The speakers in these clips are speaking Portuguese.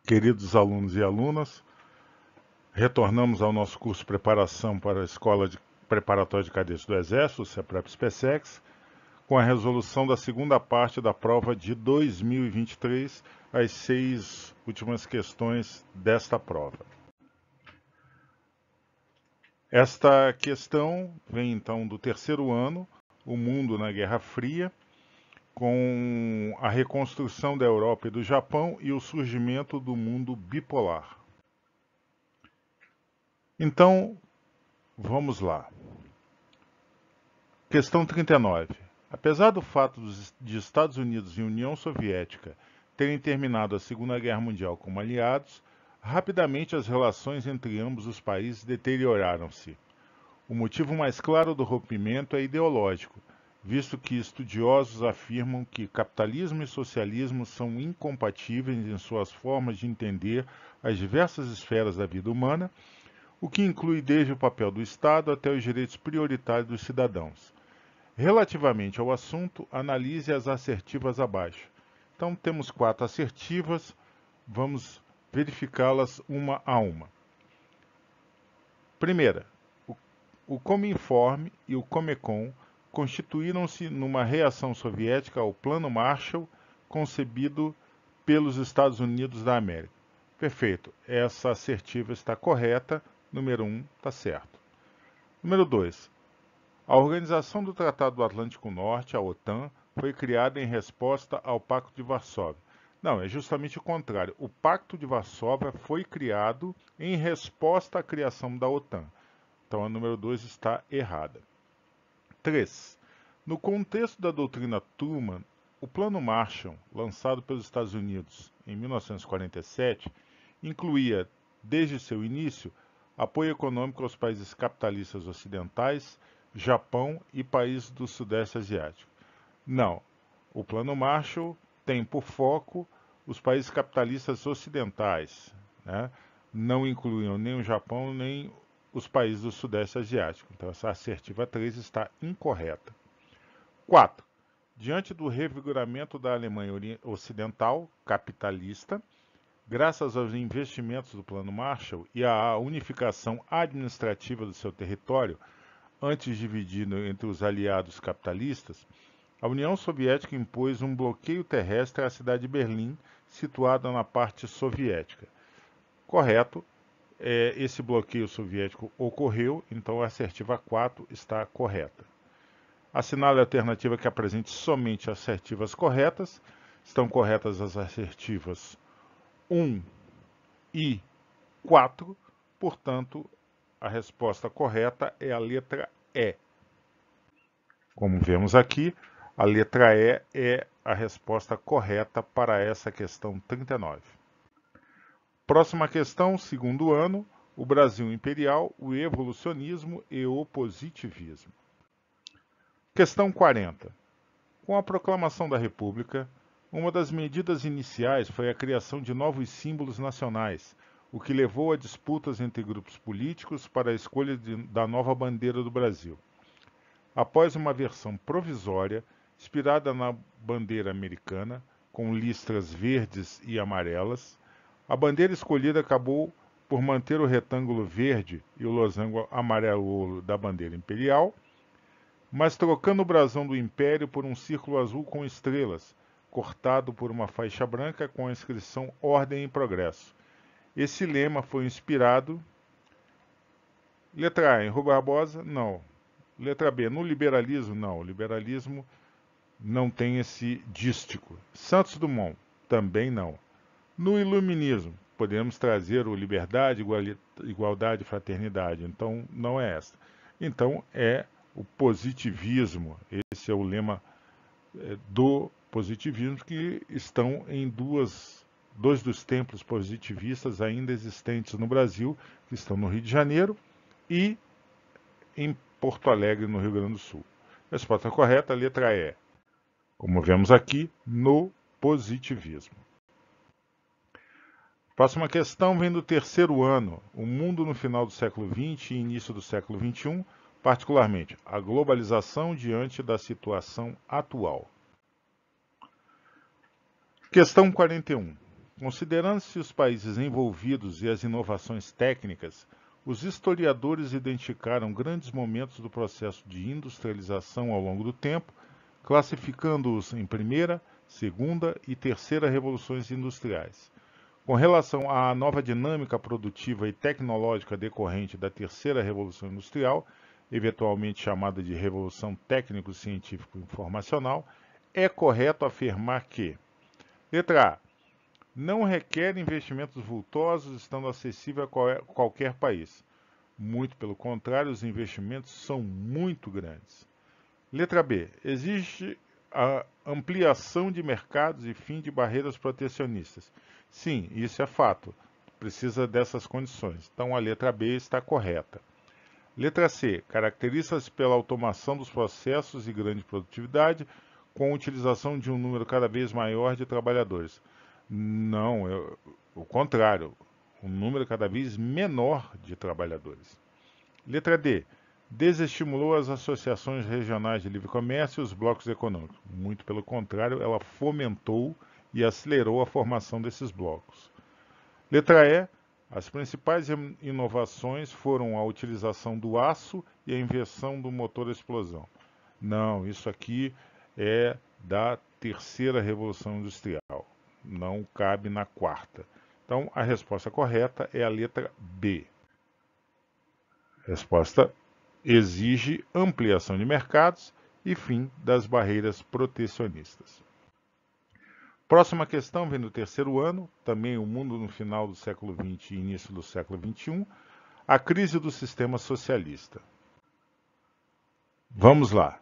Queridos alunos e alunas, retornamos ao nosso curso de preparação para a Escola Preparatória de Cadetes do Exército, CEPREP-SPECEX, com a resolução da segunda parte da prova de 2023, as 6 últimas questões desta prova. Esta questão vem então do terceiro ano, o mundo na Guerra Fria, com a reconstrução da Europa e do Japão e o surgimento do mundo bipolar. Então, vamos lá. Questão 39. Apesar do fato de Estados Unidos e União Soviética terem terminado a Segunda Guerra Mundial como aliados, rapidamente as relações entre ambos os países deterioraram-se. O motivo mais claro do rompimento é ideológico, visto que estudiosos afirmam que capitalismo e socialismo são incompatíveis em suas formas de entender as diversas esferas da vida humana, o que inclui desde o papel do Estado até os direitos prioritários dos cidadãos. Relativamente ao assunto, analise as assertivas abaixo. Então, temos 4 assertivas, vamos verificá-las uma a uma. Primeira, o Cominform e o Comecon constituíram-se numa reação soviética ao Plano Marshall concebido pelos Estados Unidos da América. Perfeito, essa assertiva está correta, número 1 está certo. Número 2, a Organização do Tratado do Atlântico Norte, a OTAN, foi criada em resposta ao Pacto de Varsóvia. Não, é justamente o contrário. O Pacto de Varsóvia foi criado em resposta à criação da OTAN. Então, a número 2 está errada. 3. No contexto da doutrina Truman, o Plano Marshall, lançado pelos Estados Unidos em 1947, incluía, desde seu início, apoio econômico aos países capitalistas ocidentais, Japão e países do Sudeste Asiático. Não, o Plano Marshall tem por foco os países capitalistas ocidentais, né? Não incluíam nem o Japão nem os países do Sudeste Asiático. Então, essa assertiva 3 está incorreta. 4. Diante do revigoramento da Alemanha Ocidental, capitalista, graças aos investimentos do Plano Marshall e à unificação administrativa do seu território, antes dividido entre os aliados capitalistas, a União Soviética impôs um bloqueio terrestre à cidade de Berlim, situada na parte soviética. Correto. Esse bloqueio soviético ocorreu, então a assertiva 4 está correta. Assinale a alternativa que apresente somente assertivas corretas. Estão corretas as assertivas 1 e 4, portanto, a resposta correta é a letra E. Como vemos aqui, a letra E é a resposta correta para essa questão 39. Próxima questão, segundo ano, o Brasil Imperial, o evolucionismo e o positivismo. Questão 40. Com a proclamação da República, uma das medidas iniciais foi a criação de novos símbolos nacionais, o que levou a disputas entre grupos políticos para a escolha da nova bandeira do Brasil. Após uma versão provisória, inspirada na bandeira americana, com listras verdes e amarelas, a bandeira escolhida acabou por manter o retângulo verde e o losango amarelo da bandeira imperial, mas trocando o brasão do Império por um círculo azul com estrelas, cortado por uma faixa branca com a inscrição Ordem e Progresso. Esse lema foi inspirado... Letra A, em Rui Barbosa? Não. Letra B, no liberalismo? Não. O liberalismo não tem esse dístico. Santos Dumont? Também não. No iluminismo, podemos trazer o liberdade, igualdade e fraternidade. Então, não é essa. Então, é o positivismo. Esse é o lema do positivismo, que estão em dois dos templos positivistas ainda existentes no Brasil, que estão no Rio de Janeiro e em Porto Alegre, no Rio Grande do Sul. Resposta correta, letra E. Como vemos aqui, no positivismo. Próxima questão vem do terceiro ano, o mundo no final do século XX e início do século XXI, particularmente a globalização diante da situação atual. Questão 41. Considerando-se os países envolvidos e as inovações técnicas, os historiadores identificaram grandes momentos do processo de industrialização ao longo do tempo, classificando-os em primeira, segunda e terceira revoluções industriais. Com relação à nova dinâmica produtiva e tecnológica decorrente da terceira revolução industrial, eventualmente chamada de revolução técnico-científico-informacional, é correto afirmar que: letra A. Não requer investimentos vultosos, estando acessível a qualquer país. Muito pelo contrário, os investimentos são muito grandes. Letra B. Existe a ampliação de mercados e fim de barreiras protecionistas. Sim, isso é fato. Precisa dessas condições. Então a letra B está correta. Letra C. Caracteriza-se pela automação dos processos e grande produtividade, com a utilização de um número cada vez maior de trabalhadores. Não, o contrário, um número cada vez menor de trabalhadores. Letra D. Desestimulou as associações regionais de livre comércio e os blocos econômicos. Muito pelo contrário, ela fomentou e acelerou a formação desses blocos. Letra E. As principais inovações foram a utilização do aço e a invenção do motor a explosão. Não, isso aqui é da terceira revolução industrial. Não cabe na quarta. Então, a resposta correta é a letra B. Resposta: exige ampliação de mercados e fim das barreiras protecionistas. Próxima questão vem do terceiro ano, também o mundo no final do século XX e início do século XXI, a crise do sistema socialista. Vamos lá.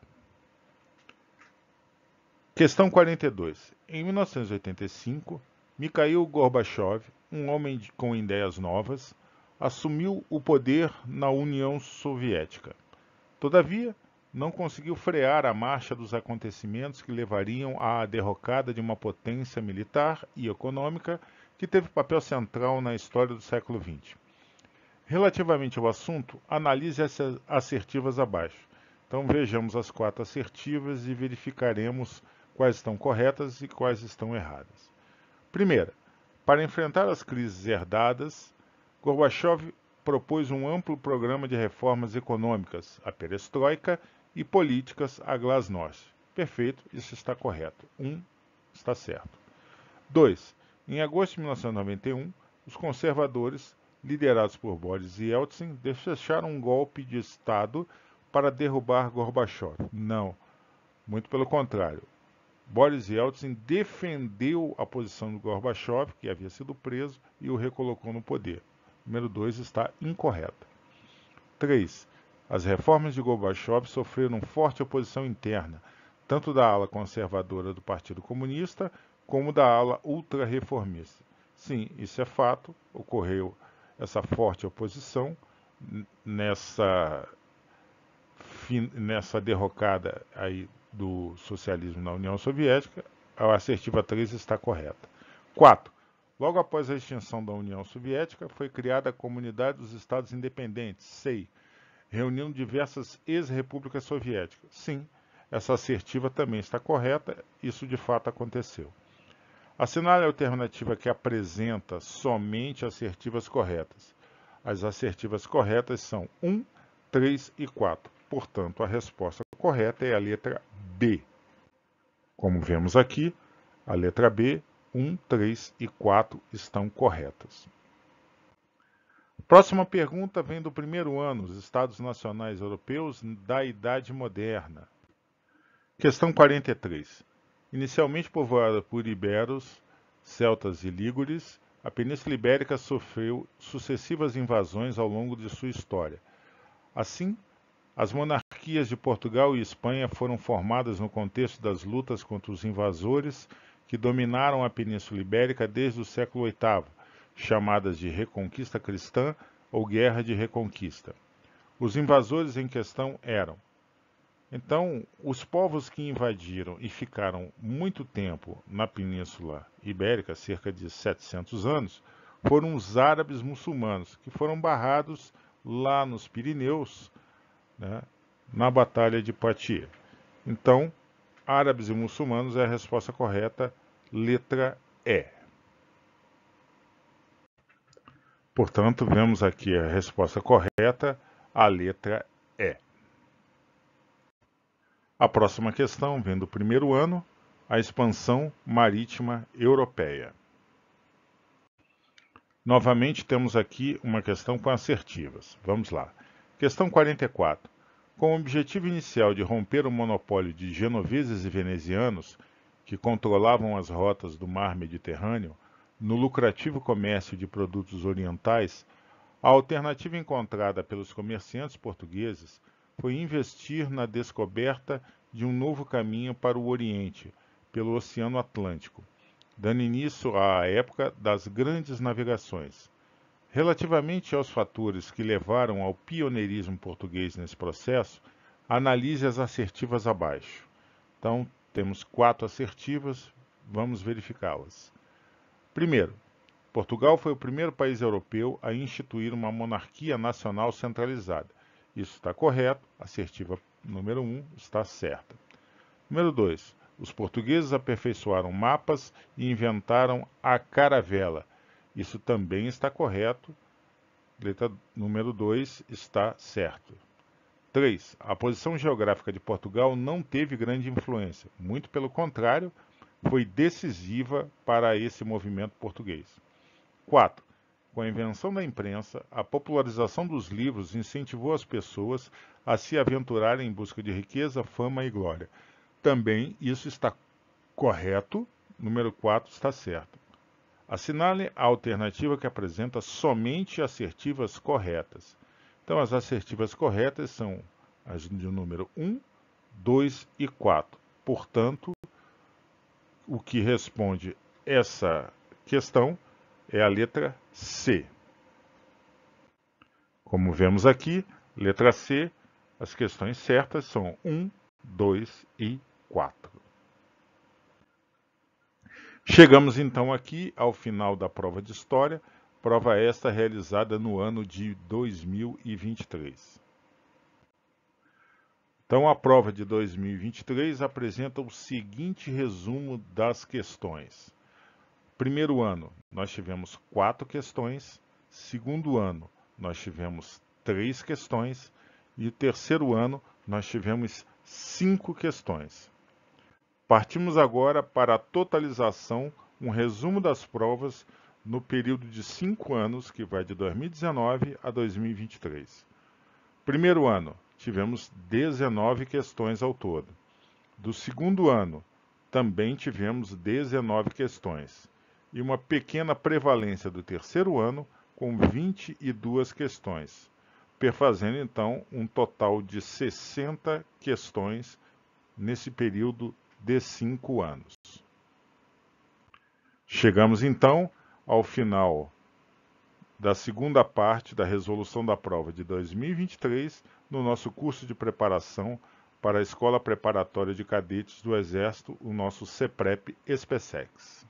Questão 42. Em 1985, Mikhail Gorbachev, um homem com ideias novas, assumiu o poder na União Soviética. Todavia, não conseguiu frear a marcha dos acontecimentos que levariam à derrocada de uma potência militar e econômica que teve papel central na história do século XX. Relativamente ao assunto, analise as assertivas abaixo. Então vejamos as 4 assertivas e verificaremos quais estão corretas e quais estão erradas. Primeira, para enfrentar as crises herdadas, Gorbachev propôs um amplo programa de reformas econômicas, a perestroika, e políticas, a glasnost. Perfeito, isso está correto. 1 está certo. 2. Em agosto de 1991, os conservadores, liderados por Boris Yeltsin, fecharam um golpe de Estado para derrubar Gorbachev. Não, muito pelo contrário. Boris Yeltsin defendeu a posição do Gorbachev, que havia sido preso, e o recolocou no poder. Número 2 está incorreta. 3. As reformas de Gorbachev sofreram forte oposição interna, tanto da ala conservadora do Partido Comunista, como da ala ultra-reformista. Sim, isso é fato, ocorreu essa forte oposição nessa derrocada aí do socialismo na União Soviética. A assertiva 3 está correta. 4. Logo após a extinção da União Soviética, foi criada a Comunidade dos Estados Independentes, CEI, reunindo diversas ex-repúblicas soviéticas. Sim, essa assertiva também está correta, isso de fato aconteceu. Assinale a alternativa que apresenta somente assertivas corretas. As assertivas corretas são 1, 3 e 4. Portanto, a resposta correta é a letra B. Como vemos aqui, a letra B, 1, 3 e 4 estão corretas. Próxima pergunta vem do primeiro ano, os Estados Nacionais Europeus da Idade Moderna. Questão 43. Inicialmente povoada por iberos, celtas e lígures, a Península Ibérica sofreu sucessivas invasões ao longo de sua história. Assim, as monarquias de Portugal e Espanha foram formadas no contexto das lutas contra os invasores que dominaram a Península Ibérica desde o século VIII, chamadas de Reconquista Cristã ou Guerra de Reconquista. Os invasores em questão eram: então, os povos que invadiram e ficaram muito tempo na Península Ibérica, cerca de 700 anos, foram os árabes muçulmanos, que foram barrados lá nos Pirineus, né, na Batalha de Poitiers. Então, árabes e muçulmanos é a resposta correta, letra E. Portanto, vemos aqui a resposta correta, a letra E. A próxima questão vem do primeiro ano, a expansão marítima europeia. Novamente temos aqui uma questão com assertivas. Vamos lá. Questão 44. Com o objetivo inicial de romper o monopólio de genoveses e venezianos, que controlavam as rotas do mar Mediterrâneo, no lucrativo comércio de produtos orientais, a alternativa encontrada pelos comerciantes portugueses foi investir na descoberta de um novo caminho para o Oriente, pelo Oceano Atlântico, dando início à época das grandes navegações. Relativamente aos fatores que levaram ao pioneirismo português nesse processo, analise as assertivas abaixo. Então, temos 4 assertivas, vamos verificá-las. Primeiro, Portugal foi o primeiro país europeu a instituir uma monarquia nacional centralizada. Isso está correto, assertiva número 1 está certa. Número 2, os portugueses aperfeiçoaram mapas e inventaram a caravela. Isso também está correto, letra número 2 está certo. 3, a posição geográfica de Portugal não teve grande influência, muito pelo contrário, foi decisiva para esse movimento português. 4. Com a invenção da imprensa, a popularização dos livros incentivou as pessoas a se aventurarem em busca de riqueza, fama e glória. Também isso está correto, número 4 está certo. Assinale a alternativa que apresenta somente assertivas corretas. Então, as assertivas corretas são as de número 1, 2 e 4. Portanto, o que responde essa questão é a letra C. Como vemos aqui, letra C, as questões certas são 1, 2 e 4. Chegamos então aqui ao final da prova de História, prova esta realizada no ano de 2023. Então, a prova de 2023 apresenta o seguinte resumo das questões. Primeiro ano, nós tivemos 4 questões. Segundo ano, nós tivemos 3 questões. E terceiro ano, nós tivemos 5 questões. Partimos agora para a totalização, um resumo das provas no período de 5 anos, que vai de 2019 a 2023. Primeiro ano, tivemos 19 questões ao todo. Do segundo ano, também tivemos 19 questões. E uma pequena prevalência do terceiro ano, com 22 questões, perfazendo então um total de 60 questões nesse período de 5 anos. Chegamos então ao final da segunda parte da resolução da prova de 2023 no nosso curso de preparação para a Escola Preparatória de Cadetes do Exército, o nosso CEPREP-SPSEX.